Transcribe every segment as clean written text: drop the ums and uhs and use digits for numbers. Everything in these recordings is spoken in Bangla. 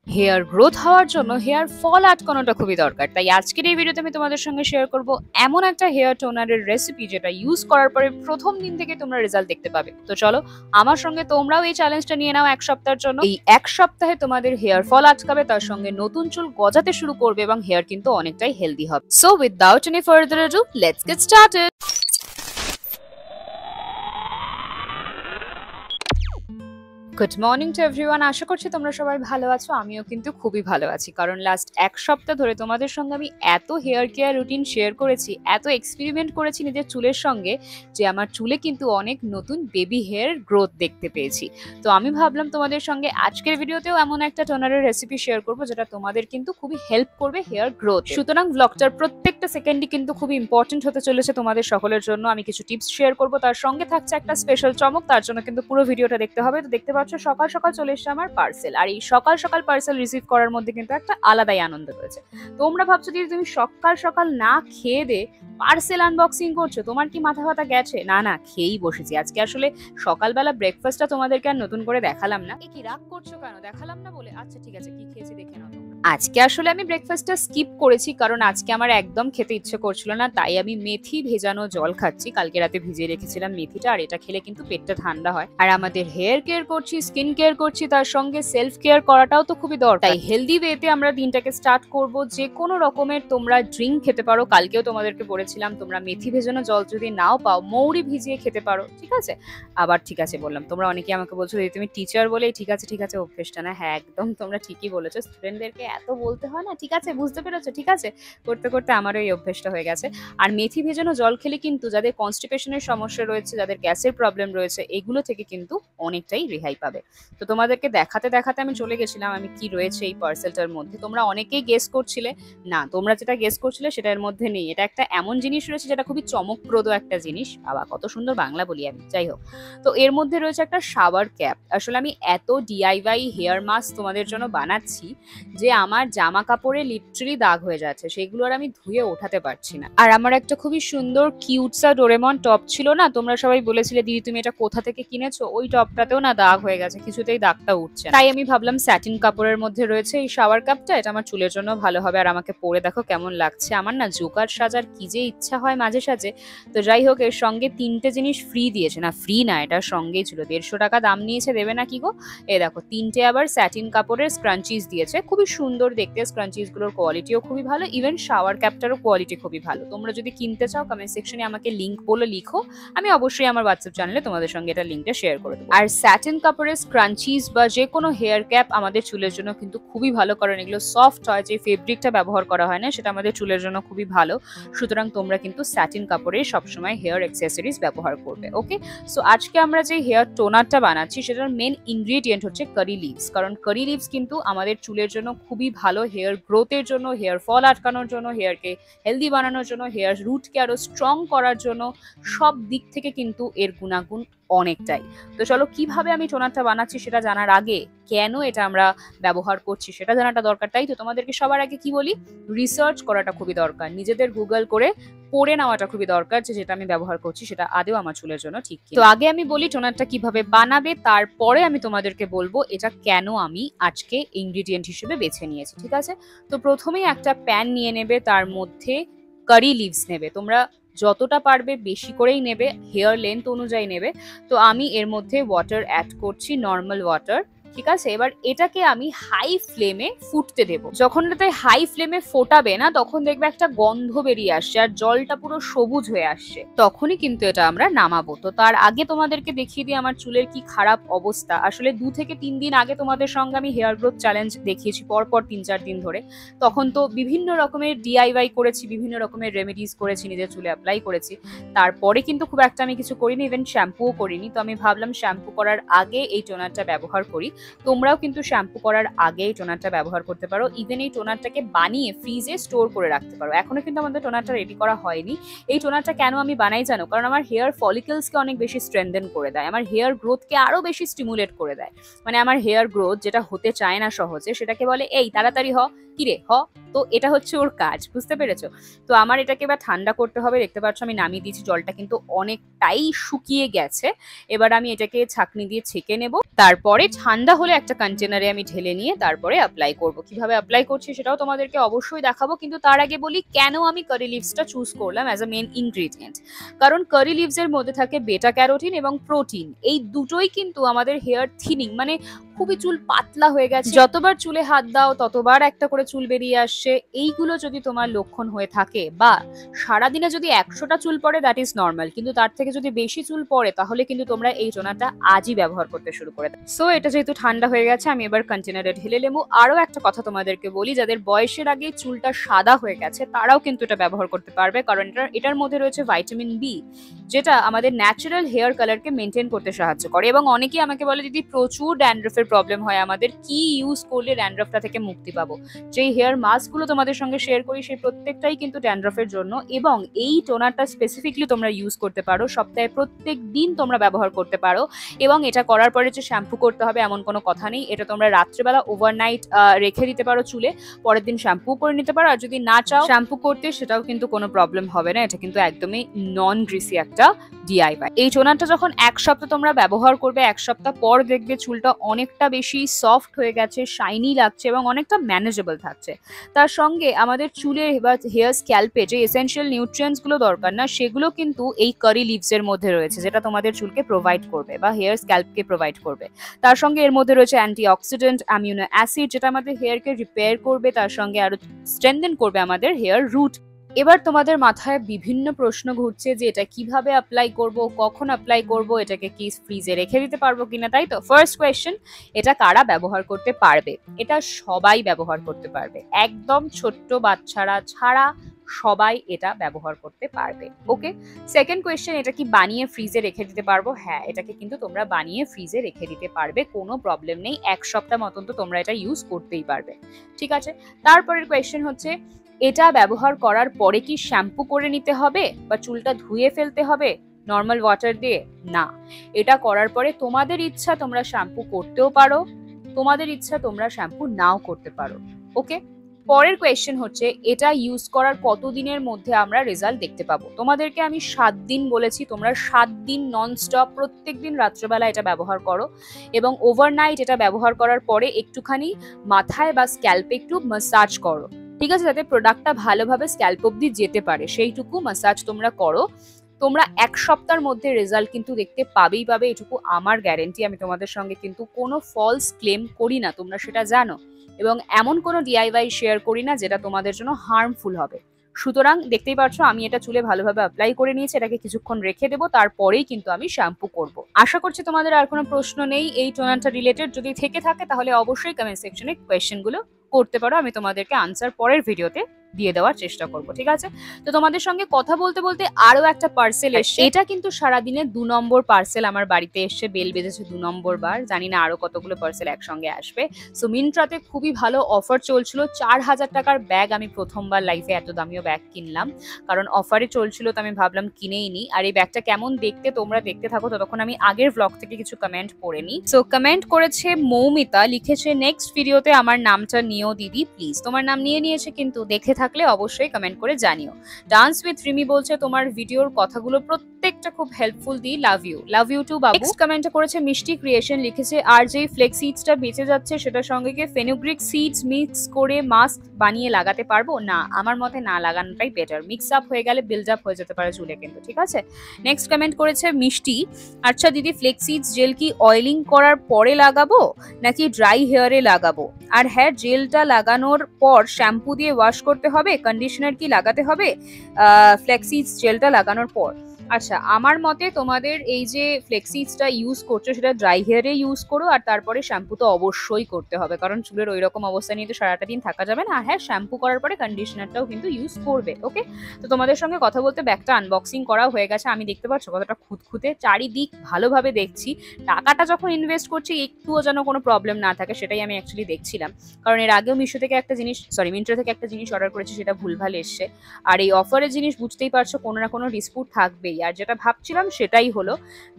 হেয়ার গ্রোথ হওয়ার জন্য হেয়ার ফল আটকানোটা খুবই দরকার। তাই আজকের এই ভিডিওতে আমি তোমাদের সঙ্গে শেয়ার করব এমন একটা হেয়ার টোনারের রেসিপি যেটা ইউজ করার পরে প্রথম দিন থেকে তোমরা রেজাল্ট দেখতে পাবে। তো চলো আমার সঙ্গে তোমরাও এই চ্যালেঞ্জটা নিয়ে নাও 1 সপ্তাহের জন্য। এই 1 সপ্তাহে তোমাদের হেয়ার ফল আটকাবে, তার সঙ্গে নতুন চুল গজাতে শুরু করবে এবং হেয়ার কিন্তু অনেকটাই হেলদি হবে। So without any further ado, let's get started. Good morning to everyone. আশা করছি তোমরা সবাই ভালো আছো। আমিও কিন্তু খুবই ভালো আছি, কারণ লাস্ট 1 সপ্তাহ ধরে তোমাদের সঙ্গে আমি এত হেয়ার কেয়ার রুটিন শেয়ার করেছি, এত এক্সপেরিমেন্ট করেছি নিজের চুলের সঙ্গে, যে আমার চুলে কিন্তু অনেক নতুন বেবি হেয়ার গ্রোথ দেখতে পেয়েছি। তো আমি ভাবলাম তোমাদের সঙ্গে আজকের ভিডিওতেও এমন একটা টোনারের রেসিপি শেয়ার করবো যেটা তোমাদের কিন্তু খুবই হেল্প করবে হেয়ার গ্রোথ। সুতরাং ব্লগটার প্রত্যেকটা সেকেন্ডই কিন্তু খুবই ইম্পর্টেন্ট হতে চলেছে তোমাদের সকলের জন্য। আমি কিছু টিপস শেয়ার করবো, তার সঙ্গে থাকছে একটা স্পেশাল চমক। তার জন্য কিন্তু পুরো ভিডিওটা দেখতে হবে। তো দেখতে সকাল সকাল চলে এসছে আমার পার্সেল, আর এই সকাল সকাল পার্সেল রিসিভ করার মধ্যে কিন্তু একটা আলাদাই আনন্দ রয়েছে। তোমরা ভাবছো যে তুমি সকাল সকাল না খেয়ে দে পার্সেল আনবক্সিং করছো, তোমার কি মাথা ব্যথা গেছে? না না, খেয়েই বসেছি আজকে। আসলে সকালবেলা ব্রেকফাস্টটা তোমাদেরকে আর নতুন করে দেখালাম না। কি রাগ করছো কেন? দেখালাম না বলে? আচ্ছা ঠিক আছে, কি খেয়েছি দেখে নাও। আজকে আসলে আমি ব্রেকফাস্টটা স্কিপ করেছি, কারণ আজকে আমার একদম খেতে ইচ্ছে করছিল না। তাই আমি মেথি ভেজানো জল খাচ্ছি। কালকে রাতে ভিজিয়ে রেখেছিলাম মেথিটা, আর এটা খেলে কিন্তু পেটটা ঠান্ডা হয়। আর আমাদের হেয়ার কেয়ার করছি, স্কিন কেয়ার করছি, তার সঙ্গে সেলফ কেয়ার করাটাও তো খুবই দরকার। তাই হেলদি ওয়েতে আমরা দিনটাকে স্টার্ট করব। যে কোনো রকমের তোমরা ড্রিঙ্ক খেতে পারো। কালকেও তোমাদেরকে বলেছিলাম তোমরা মেথি ভেজানো জল যদি নাও পাও, মৌরি ভিজিয়ে খেতে পারো, ঠিক আছে? আবার ঠিক আছে বললাম। তোমরা অনেকে আমাকে বলছো যে তুমি টিচার বলে ঠিক আছে ঠিক আছে অভ্যেসটা না। হ্যাঁ, একদম তোমরা ঠিকই বলেছো। স্টুডেন্টদেরকে এত বলতে হয় না, ঠিক আছে বুঝতে পেরেছো, ঠিক আছে? করতে করতে আমারও এই অভ্যেসটা হয়ে গেছে। আর মেথি ভেজানো জল খেলে কিন্তু যাদের কনস্টিপেশনের সমস্যা রয়েছে, যাদের গ্যাসের প্রবলেম রয়েছে, এগুলো থেকে কিন্তু অনেকটাই রেহাই পাবে। তো তোমাদেরকে দেখাতে দেখাতে আমি চলে গেছিলাম আমি কি রয়েছে এই পার্সেলটার মধ্যে। তোমরা অনেকেই গেস করছিলে। না, তোমরা যেটা গেস করছিলে সেটার মধ্যে নেই। এটা একটা এমন জিনিস রয়েছে যেটা খুবই চমকপ্রদ একটা জিনিস। বাবা, কত সুন্দর বাংলা বলি আমি। যাই হোক, তো এর মধ্যে রয়েছে একটা শাওয়ার ক্যাপ। আসলে আমি এত ডিআইওয়াই হেয়ার মাস্ক তোমাদের জন্য বানাচ্ছি যে আমার জামা কাপড়ে লিটারালি দাগ হয়ে যাচ্ছে, সেগুলো আর আমি ধুয়ে ওঠাতে পারছি না। আর আমার একটা খুবই সুন্দর কিউটসা ডোরেমন টপ ছিল না, তোমরা সবাই বলেছিলে দিদি তুমি এটা কোথা থেকে কিনেছো, ওই টপটাতেও না দাগ হয়ে গেছে, কিছুতেই দাগটা উঠছে না। তাই আমি ভাবলাম স্যাটিন কাপড়ের মধ্যে রয়েছে এই শাওয়ার কাপটা, এটা আমার চুলের জন্য ভালো হবে। আর আমাকে পরে দেখো কেমন লাগছে। আমার না জোকার সাজার কি যে ইচ্ছা হয় মাঝে সাঝে। তো যাই হোক, এর সঙ্গে 3টে জিনিস ফ্রি দিয়েছে। না ফ্রি না, এটার সঙ্গেই ছিল। 150 টাকা দাম নিয়েছে, দেবে না কি গো? এ দেখো 3টে আবার স্যাটিন কাপড়ের স্ক্রাঞ্চিজ দিয়েছে, খুবই সুন্দর দেখতে। স্ক্রাঞ্চিজ গুলোর কোয়ালিটিও খুবই ভালো, ইভেন শাওয়ার ক্যাপটারও কোয়ালিটি খুবই ভালো। তোমরা যদি কিনতে চাও কমেন্ট সেকশনে আমাকে লিংক বলে লিখো, আমি অবশ্যই আমার হোয়াটসঅ্যাপ চ্যানেলে তোমাদের সঙ্গে এটা লিঙ্কটা শেয়ার করে দেবো। আর স্যাটিন কাপড়ের স্ক্রাঞ্চিজ বা যে কোনো হেয়ার ক্যাপ আমাদের চুলের জন্য কিন্তু খুবই ভালো, কারণ এগুলো সফট হয়। যে ফেব্রিকটা ব্যবহার করা হয় না সেটা আমাদের চুলের জন্য খুবই ভালো। সুতরাং তোমরা কিন্তু স্যাটিন কাপড়ের সবসময় হেয়ার অ্যাক্সেসরিজ ব্যবহার করবে। ওকে, সো আজকে আমরা যে হেয়ার টোনারটা বানাচ্ছি সেটার মেন ইনগ্রিডিয়েন্ট হচ্ছে কারি লিভস। কারণ কারি লিভস কিন্তু আমাদের চুলের জন্য খুবই ভালো, হেয়ার গ্রোথের জন্য, হেয়ার ফল আটকানোর জন্য, হেয়ারকে হেলদি বানানোর জন্য, হেয়ার রুটকে আরো স্ট্রং করার জন্য, সব দিক থেকে কিন্তু এর গুণাগুণ অনেকটাই। তো চলো কিভাবে আমি টোনারটা বানাচ্ছি সেটা জানার আগে কেন এটা আমরা ব্যবহার করছি সেটা জানাটা দরকার। তাই তো তোমাদেরকে সবার আগে কি বলি, রিসার্চ করাটা খুবই দরকার, নিজেদের গুগল করে পড়ে নেওয়াটা খুবই দরকার যে যেটা আমি ব্যবহার করছি সেটা আদেও আমার চুলের জন্য ঠিক। তো আগে আমি বলি টোনারটা কিভাবে বানাবে, তারপরে আমি তোমাদেরকে বলবো এটা কেন আমি আজকে ইনগ্রিডিয়েন্ট হিসেবে বেছে নিয়েছি, ঠিক আছে? তো প্রথমেই একটা প্যান নিয়ে নেবে, তার মধ্যে কারি লিভস নেবে। তোমরা যতটা পারবে বেশি করেই নেবে, হেয়ার লেন্থ অনুযায়ী নেবে। তো আমি এর মধ্যে ওয়াটার অ্যাড করছি, নর্মাল ওয়াটার, ঠিক আছে? এবার এটাকে আমি হাই ফ্লেমে ফুটতে দেব। যখন এটাতে হাই ফ্লেমে ফোটাবে না, তখন দেখবে একটা গন্ধ বেরিয়ে আসছে আর জলটা পুরো সবুজ হয়ে আসছে, তখনই কিন্তু এটা আমরা নামাবো। তো তার আগে তোমাদেরকে দেখিয়ে দিই আমার চুলের কি খারাপ অবস্থা। আসলে 2 থেকে 3 দিন আগে তোমাদের সঙ্গে আমি হেয়ার গ্রোথ চ্যালেঞ্জ দেখিয়েছি পরপর 3-4 দিন ধরে। তখন তো বিভিন্ন রকমের ডিআইওয়াই করেছি, বিভিন্ন রকমের রেমেডিস করেছি, নিজের চুলে অ্যাপ্লাই করেছি। তারপরে কিন্তু খুব একটা আমি কিছু করিনি, ইভেন শ্যাম্পুও করিনি। তো আমি ভাবলাম শ্যাম্পু করার আগে এই টোনারটা ব্যবহার করি। তোমরাও কিন্তু শ্যাম্পু করার আগে এই টোনারটা ব্যবহার করতে পারো। ইভেন এই টোনারটাকে বানিয়ে ফ্রিজে স্টোর করে রাখতে পারো। এখনো কিন্তু আমাদের টোনারটা রেডি করা হয়নি। এই টোনারটা কেন আমি বানাই জানো? কারণ আমার হেয়ার ফলিকলসকে অনেক বেশি স্ট্রেনথেন করে দেয়, আমার হেয়ার গ্রোথকে আরো বেশি স্টিমুলেট করে দেয়। মানে আমার হেয়ার গ্রোথ যেটা হতে চায় না সহজে, সেটাকে বলে এই তাড়াতাড়ি হ, কিরে হ। তো এটা হচ্ছে ওর কাজ, বুঝতে পেরেছো? তো আমার এটাকে এবার ঠান্ডা করতে হবে। দেখতে পাচ্ছ আমি নামিয়ে দিয়েছি, জলটা কিন্তু অনেকটাই শুকিয়ে গেছে। এবার আমি এটাকে ছাঁকনি দিয়ে ছেঁকে নেব। তারপরে ঠান্ডা হলে একটা কন্টেনারে আমি ঢেলে নিয়ে তারপরে অ্যাপ্লাই করব। কিভাবে অ্যাপ্লাই করছি সেটাও তোমাদেরকে অবশ্যই দেখাবো, কিন্তু তার আগে বলি কেন আমি কারি লিভসটা চুজ করলাম অ্যাজ আ মেন ইনগ্রিডিয়েন্ট। কারণ কারি লিভসের মধ্যে থাকে বেটা ক্যারোটিন এবং প্রোটিন, এই দুটোই কিন্তু আমাদের হেয়ার থিনিং মানে খুবই চুল পাতলা হয়ে গেছে, যতবার চুলে হাত দাও ততবার একটা করে চুল বেরিয়ে আসছে, এইগুলো যদি তোমার লক্ষণ হয়ে থাকে বা সারাদিনে যদি 100টা চুল পড়ে দ্যাট ইজ নর্মাল, কিন্তু তার থেকে যদি বেশি চুল পড়ে তাহলে কিন্তু তোমরা এই টোনারটা আজই ব্যবহার করতে শুরু করে দাও। সো এটা যেহেতু ঠান্ডা হয়ে গেছে আমি এবার কন্টেনারে ঢেলে নেবো। আরো একটা কথা তোমাদেরকে বলি, যাদের বয়সের আগে চুলটা সাদা হয়ে গেছে তারাও কিন্তু এটা ব্যবহার করতে পারবে, কারণ এটার মধ্যে রয়েছে ভাইটামিন বি, যেটা আমাদের ন্যাচারাল হেয়ার কালারকে মেনটেন করতে সাহায্য করে। এবং অনেকেই আমাকে বলে দিদি প্রচুর ড্যান্ড্রফের প্রবলেম হয় আমাদের, কি ইউজ করলে ড্যান্ড্রফটা থেকে মুক্তি পাবো। যেই হেয়ার মাস্কগুলো তোমাদের সঙ্গে শেয়ার করি সেই প্রত্যেকটাই কিন্তু ড্যান্ড্রফের জন্য, এবং এই টোনারটা স্পেসিফিকলি তোমরা ইউজ করতে পারো, সপ্তাহে প্রত্যেক দিন তোমরা ব্যবহার করতে পারো। এবং এটা করার পরে যে শ্যাম্পু করতে হবে এমন কোনো কথা নেই, এটা তোমরা রাত্রেবেলা ওভারনাইট রেখে দিতে পারো চুলে, পরের দিন শ্যাম্পু করে নিতে পারো, আর যদি না চাও শ্যাম্পু করতে সেটাও কিন্তু কোনো প্রবলেম হবে না। এটা কিন্তু একদমই নন গ্রিসি একটা ডিআইওয়াই। এই টোনারটা যখন 1 সপ্তাহ তোমরা ব্যবহার করবে, 1 সপ্তাহ পর দেখবে চুলটা অনেকটা বেশি সফট হয়ে গেছে, শাইনি লাগছে এবং অনেকটা ম্যানেজেবল থাকছে। তার সঙ্গে আমাদের চুলের বা হেয়ার স্ক্যাল্পে যে এসেনশিয়াল নিউট্রিয়েন্টস গুলো দরকার না সেগুলো কিন্তু এই কারি লিভস এর মধ্যে রয়েছে, যেটা তোমাদের চুলকে প্রোভাইড করবে বা হেয়ার স্ক্যাল্পকে প্রোভাইড করবে। তার সঙ্গে এর মধ্যে রয়েছে অ্যান্টিঅক্সিডেন্ট, অ্যামিনো অ্যাসিড, যেটা আমাদের হেয়ারকে রিপেয়ার করবে, তার সঙ্গে আরো স্ট্রেনথেন করবে আমাদের হেয়ার রুট। এবার তোমাদের মাথায় বিভিন্ন প্রশ্ন ঘুরছে যে এটা কিভাবে অ্যাপ্লাই করব, কখন অ্যাপ্লাই করব, এটাকে কি ফ্রিজে রেখে দিতে পারবো কিনা, তাই তো? ফার্স্ট কোয়েশ্চেন, এটা কারা ব্যবহার করতে পারবে? এটা সবাই ব্যবহার করতে পারবে, একদম ছোট্ট বাচ্চারা ছাড়া সবাই এটা ব্যবহার করতে পারবে। ওকে। সেকেন্ড কোয়েশ্চেন, এটা কি বানিয়ে ফ্রিজে রেখে দিতে পারবো? হ্যাঁ, এটাকে কিন্তু তোমরা বানিয়ে ফ্রিজে রেখে দিতে পারবে, কোনো প্রবলেম নেই, 1 সপ্তাহ মতন তো তোমরা এটা ইউজ করতেই পারবে। ঠিক আছে। তারপরের কোয়েশ্চেন হচ্ছে, এটা ব্যবহার করার পরে কি শ্যাম্পু করে নিতে হবে বা চুলটা ধুয়ে ফেলতে হবে নর্মাল ওয়াটার দিয়ে? না, এটা করার পরে তোমাদের ইচ্ছা তোমরা শ্যাম্পু করতেও পারো, তোমাদের ইচ্ছা তোমরা শ্যাম্পু নাও করতে পারো। ওকে। পরের কোয়েশ্চেন হচ্ছে, এটা ইউজ করার কতদিনের মধ্যে আমরা রেজাল্ট দেখতে পাবো? তোমাদেরকে আমি 7 দিন বলেছি, তোমরা 7 দিন ননস্টপ প্রত্যেকদিন রাত্রেবেলা এটা ব্যবহার করো, এবং ওভারনাইট এটা ব্যবহার করার পরে একটুখানি মাথায় বা স্ক্যাল্পে একটু ম্যাসাজ করো, ঠিক আছে, যাতে প্রোডাক্টটা ভালোভাবে স্ক্যাল্প অব্দি যেতে পারে, সেইটুকু ম্যাসাজ তোমরা করো। তোমরা 1 সপ্তাহের মধ্যে রেজাল্ট কিন্তু দেখতে পাবেই পাবে, এটুকু আমার গ্যারেন্টি। আমি তোমাদের সঙ্গে কিন্তু কোনো ফলস ক্লেম করি না, তোমরা সেটা জানো, এবং এমন কোনো ডিআইওয়াই শেয়ার করি না যেটা তোমাদের জন্য হার্মফুল হবে। সুতরাং দেখতেই পাচ্ছ আমি এটা চুলে ভালোভাবে অ্যাপ্লাই করে নিয়েছি, এটাকে কিছুক্ষণ রেখে দেবো, তারপরেই কিন্তু আমি শ্যাম্পু করব। আশা করছি তোমাদের আর কোনো প্রশ্ন নেই এই টোনারটা রিলেটেড। যদি থেকে থাকে তাহলে অবশ্যই কমেন্ট সেকশনে কোয়েশ্চেনগুলো করতে পারো, আমি তোমাদেরকে আনসার পরের ভিডিওতে দিয়ে দেওয়ার চেষ্টা করব। ঠিক আছে। তো তোমাদের সঙ্গে কথা বলতে বলতে আরো একটা পার্সেল এসছে, এটা কিন্তু সারাদিনে 2 নম্বর পার্সেল আমার বাড়িতে এসছে, বেল বেজেছে 2 নম্বর বার, জানি না আরো কতগুলো পার্সেল একসঙ্গে আসবে। সো মিন্ত্রাতে খুবই ভালো অফার চলছিল, 4000 টাকার ব্যাগ, আমি প্রথমবার লাইফে এত দামিও ব্যাগ কিনলাম, কারণ অফারে চলছিল, তো আমি ভাবলাম কিনেই নি। আর এই ব্যাগটা কেমন দেখতে তোমরা দেখতে থাকো, ততক্ষণ আমি আগের ব্লগ থেকে কিছু কমেন্ট পড়ে নিই। সো কমেন্ট করেছে মৌমিতা, লিখেছে নেক্সট ভিডিওতে আমার নামটা নিও দিদি প্লিজ। তোমার নাম নিয়েছে, কিন্তু দেখে থাকলে অবশ্যই কমেন্ট করে জানিও। ডান্স উইথ রিমি বলছে তোমার ভিডিওর কথাগুলো প্রত্যেকটা খুব হেল্পফুল দি, লাভ ইউ টু বাবু। নেক্সট কমেন্ট করেছে মিষ্টি ক্রিয়েশন, লিখেছে আর যে ফ্লেক্স সিডসটা বেঁচে যাচ্ছে সেটার সঙ্গে কি ফেনুগ্রিক সিডস মিক্স করে মাস্ক বানিয়ে লাগাতে পারবো? না, আমার মতে না লাগানোটাই বেটার, মিক্স আপ হয়ে গেলে বিল্ড আপ হয়ে যেতে পারে চুলে কিন্তু। ঠিক আছে। নেক্সট কমেন্ট করেছে মিষ্টি, আচ্ছা দিদি ফ্লেক্স সিডস জেল কি অয়েলিং করার পরে লাগাবো নাকি ড্রাই হেয়ারে লাগাবো? আর হ্যাঁ, জেলটা লাগানোর পর শ্যাম্পু দিয়ে ওয়াশ করতে হবে, কন্ডিশনার কি লাগাতে হবে ফ্লেক্সিডস জেলটা লাগানোর পর? আচ্ছা, আমার মতে তোমাদের এই যে ফ্লেক্সিডসটা ইউজ করছো সেটা ড্রাই হেয়ারে ইউজ করো, আর তারপরে শ্যাম্পু তো অবশ্যই করতে হবে, কারণ চুলের ওই রকম অবস্থা নিয়ে তো সারাটা দিন থাকা যাবে না। আর হ্যাঁ, শ্যাম্পু করার পরে কন্ডিশনারটাও কিন্তু ইউজ করবে। ওকে। তো তোমাদের সঙ্গে কথা বলতে ব্যাগটা আনবক্সিং করা হয়ে গেছে, আমি দেখতে পাচ্ছ কতটা খুঁতখুঁতে, চারিদিক ভালোভাবে দেখছি। টাকাটা যখন ইনভেস্ট করছি একটুও যেন কোনো প্রবলেম না থাকে, সেটাই আমি অ্যাকচুয়ালি দেখছিলাম, কারণ এর আগেও মিন্ত্রা থেকে একটা জিনিস অর্ডার করেছি, সেটা ভুলভাল এসছে। আর এই অফারের জিনিস বুঝতেই পারছো কোনো না কোনো ডিসপুট থাকবেই, আর যেটা ভাবছিলাম সেটাই হলো।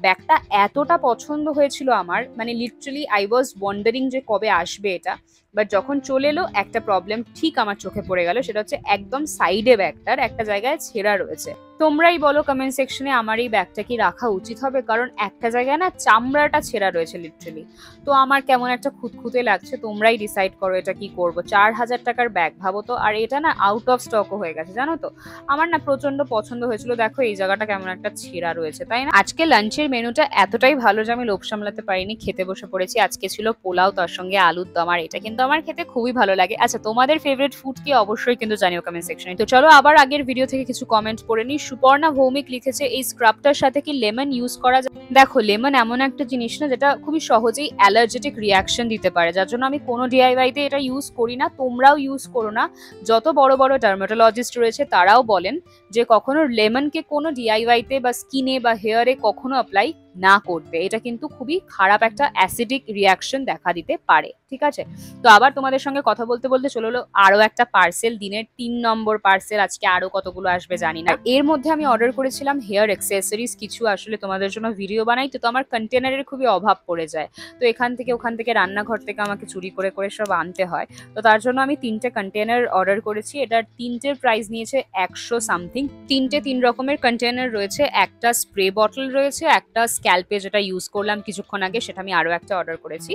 ব্যাগটা এতটা পছন্দ হয়েছিল আমার, মানে লিটারালি আই ওয়াজ ওয়ান্ডারিং যে কবে আসবে এটা। বাট যখন চলে এলো একটা প্রবলেম ঠিক আমার চোখে পড়ে গেল, সেটা হচ্ছে একদম সাইডে ব্যাগটার একটা জায়গায় ছেঁড়া রয়েছে। তোমরাই বলো কমেন্ট সেকশনে আমার এই ব্যাগটা কি রাখা উচিত হবে, কারণ একটা জায়গায় না চামড়াটা ছেঁড়া রয়েছে লিটারালি। তো আমার কেমন একটা খুঁতখুঁতে লাগছে, তোমরাই ডিসাইড করো এটা কি করবো। 4,000 টাকার ব্যাগ ভাবো তো, আর এটা না আউট অফ স্টকও হয়ে গেছে জানো তো। আমার না প্রচন্ড পছন্দ হয়েছিল, দেখো এই জায়গাটা কেমন একটা ছেঁড়া রয়েছে তাই না। আজকে লাঞ্চের মেনুটা এতটাই ভালো যে আমি লোভ সামলাতে পারিনি, খেতে বসে পড়েছি। আজকে ছিল পোলাও, তার সঙ্গে আলুর দম, আর এটা কিন্তু আমার খেতে খুবই ভালো লাগে। আচ্ছা তোমাদের ফেভারিট ফুড কি অবশ্যই কিন্তু জানিও কমেন্ট সেকশনে। তো চলো আবার আগের ভিডিও থেকে কিছু কমেন্ট পড়ে নিই। সুপর্ণা ভৌমিক লিখেছে এই স্ক্রাবটার সাথে কি লেমন ইউজ করা যায়। দেখো লেমন এমন একটা জিনিস না যেটা খুবই সহজেই অ্যালার্জেটিক রিয়াকশন দিতে পারে, যার জন্য আমি কোনো ডিআইওয়াইতে এটা ইউজ করি না, তোমরাও ইউজ করো না। যত বড় বড় ডার্মাটোলজিস্ট রয়েছে তারাও বলেন যে কখনো লেমনকে কোনো ডিআইওয়াইতে বা স্কিনে বা হেয়ারে কখনো অ্যাপ্লাই না করতে, এটা কিন্তু খুবই খারাপ একটা অ্যাসিডিক রিয়াকশন দেখা দিতে পারে। ঠিক আছে, তো আবার তোমাদের সঙ্গে কথা বলতে বলতে চলে এলো আরো একটা পার্সেল, দিনের 3 নম্বর পার্সেল। আজকে আরো কতগুলো আসবে জানি না। এর মধ্যে আমি অর্ডার করেছিলাম হেয়ার অ্যাক্সেসরিজ কিছু, আসলে তোমাদের জন্য ভিডিও বানাই তো আমার কন্টেনারের খুবই অভাব পড়ে যায়। তো এখান থেকে ওখান থেকে রান্নাঘর থেকে আমাকে চুরি করে করে সব আনতে হয়। তো তার জন্য আমি 3টে কন্টেনার অর্ডার করেছি। এটার 3টের প্রাইস নিয়েছে 100 সামথিং। 3টে 3 রকমের কন্টেনার রয়েছে, একটা স্প্রে বটল রয়েছে, একটা স্ক্যাল্পে যেটা ইউজ করলাম কিছুক্ষণ আগে সেটা আমি আরো একটা অর্ডার করেছি,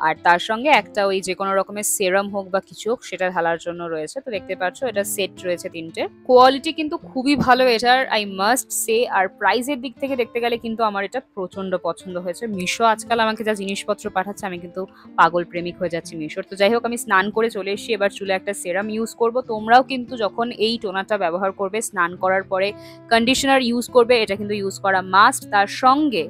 আর তার সঙ্গে একটা ওই যে কোনো রকমের সেরাম হোক বা কিছু হোক সেটা ঢালার জন্য রয়েছে। তো দেখতে পাচ্ছ এটা সেট রয়েছে 3টে। কোয়ালিটি কিন্তু খুবই ভালো এটার, আই মাস্ট সে। আর প্রাইসের দিক থেকে দেখতে গেলে কিন্তু আমার এটা প্রচন্ড পছন্দ হয়েছে। মিশো আজকাল আমাকে যা জিনিসপত্র পাঠাচ্ছে, আমি কিন্তু পাগল প্রেমিক হয়ে যাচ্ছি মিশোর। তো যাই হোক, আমি স্নান করে চলে এসেছি, এবার চুলে একটা সেরাম ইউজ করব। তোমরাও কিন্তু যখন এই টোনারটা ব্যবহার করবে, স্নান করার পরে কন্ডিশনার ইউজ করবে, এটা কিন্তু ইউজ করা মাস্ট। তার সঙ্গে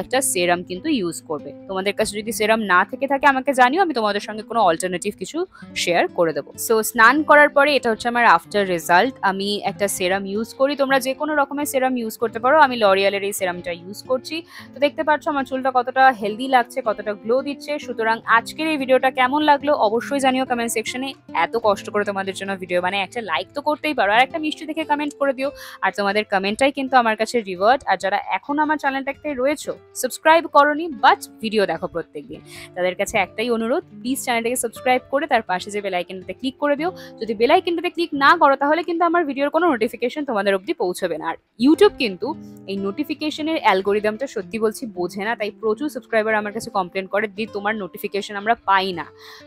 একটা সেরাম কিন্তু ইউজ করবে। তোমাদের কাছে যদি সেরাম না থেকে থাকে আমাকে জানিও, আমি তোমাদের সঙ্গে কোনো অল্টারনেটিভ কিছু শেয়ার করে দেবো। সো স্নান করার পরে এটা হচ্ছে আমার আফটার রেজাল্ট। আমি একটা সেরাম ইউজ করি, তোমরা যে কোনো রকমের সেরাম ইউজ করতে পারো। আমি লরিয়ালের এই সেরামটা ইউজ করছি। তো দেখতে পাচ্ছ আমার চুলটা কতটা হেলদি লাগছে, কতটা গ্লো দিচ্ছে। সুতরাং আজকের এই ভিডিওটা কেমন লাগলো অবশ্যই জানিও কমেন্ট সেকশনে। এত কষ্ট করে তোমাদের জন্য ভিডিও বানাই, একটা লাইক তো করতেই পারো, আর একটা মিষ্টি দেখে কমেন্ট করে দিও। আর তোমাদের কমেন্টটাই কিন্তু আমার কাছে রিওয়ার্ড। আর যারা এখন আমার চ্যানেলটাকে রয়েছে সাবস্ক্রাইব করনি বাট ভিডিও দেখো প্রত্যেকদিন, তাদের কাছে একটাই অনুরোধ, প্লিজ চ্যানেলটাকে সাবস্ক্রাইব করে তার পাশে যে বেল আইকনটাতে ক্লিক করে দিও। যদি বেল আইকনটাতে ক্লিক না করো তাহলে কিন্তু আমার ভিডিওর কোনো নোটিফিকেশন তোমাদের অবধি পৌঁছবে না। আর ইউটিউব কিন্তু এই নোটিফিকেশনের অ্যালগোরিদমটা সত্যি বলছি বোঝে না, তাই প্রচুর সাবস্ক্রাইবার আমার কাছে কমপ্লেন করে দি তোমার নোটিফিকেশন আমরা পাই না।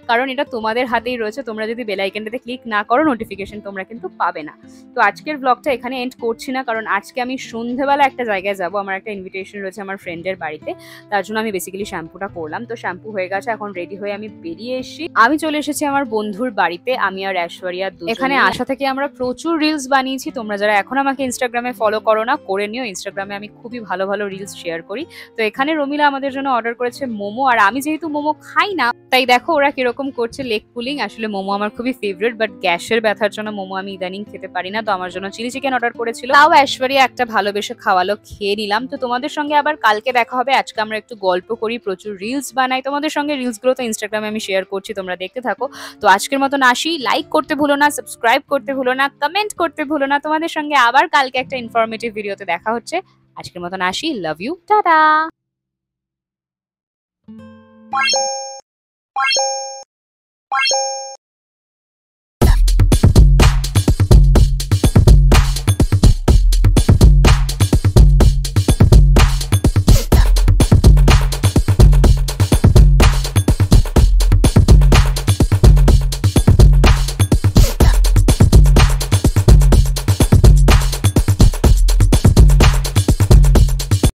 কারণ এটা তোমাদের হাতেই রয়েছে, তোমরা যদি বেল আইকনটাতে ক্লিক না করো নোটিফিকেশন তোমরা কিন্তু পাবে না। তো আজকের ব্লগটা এখানে এন্ড করছি না, কারণ আজকে আমি সন্ধ্যেবেলা একটা জায়গায় যাব, আমার একটা ইনভিটেশন রয়েছে আমার ফ্রেন্ডের বাড়িতে। তার জন্য আমি বেসিক্যালি শ্যাম্পুটা করলাম। তো শ্যাম্পু হয়ে গেছে, এখন রেডি হয়ে আমি বেরিয়ে এসেছি। আমি চলে এসেছি আমার বন্ধুর বাড়িতে, আমি আর ঐশ্বরিয়া। এখানে আসা থেকে আমরা প্রচুর রিলস বানিয়েছি। তোমরা যারা এখন আমাকে ইনস্টাগ্রামে ফলো করো না, করে নিও। ইনস্টাগ্রামে আমি খুবই ভালো ভালো রিলস শেয়ার করি। তো এখানে রমিলা আমাদের জন্য অর্ডার করেছে মোমো, আর আমি যেহেতু মোমো খাই না তাই দেখো ওরা কিরকম করছে লেগ পুলিং। আসলে মোমো আমার খুবই ফেভারিট, বাট গ্যাসের ব্যথার জন্য মোমো আমি ইদানিং খেতে পারি না। তো আমার জন্য চিলি চিকেন অর্ডার করেছিল, তাও ঐশ্বরিয়া একটা ভালোবেসে খাওয়ালো, খেয়ে নিলাম। তো তোমাদের সঙ্গে আবার কালকে দেখা হবে। আজকে আমরা একটু গল্প করি, প্রচুর রিলস বানাই, তোমাদের সঙ্গে রিলসগুলো তো ইনস্টাগ্রামে আমি শেয়ার করছি, তোমরা দেখতে থাকো। তো আজকের মতন আসি, লাইক করতে ভুলো না, সাবস্ক্রাইব করতে ভুলো না, কমেন্ট করতে ভুলো না। তোমাদের সঙ্গে আবার কালকে একটা ইনফরমেটিভ ভিডিওতে দেখা হচ্ছে। আজকের মতন আসি, লাভ ইউ, টাটা।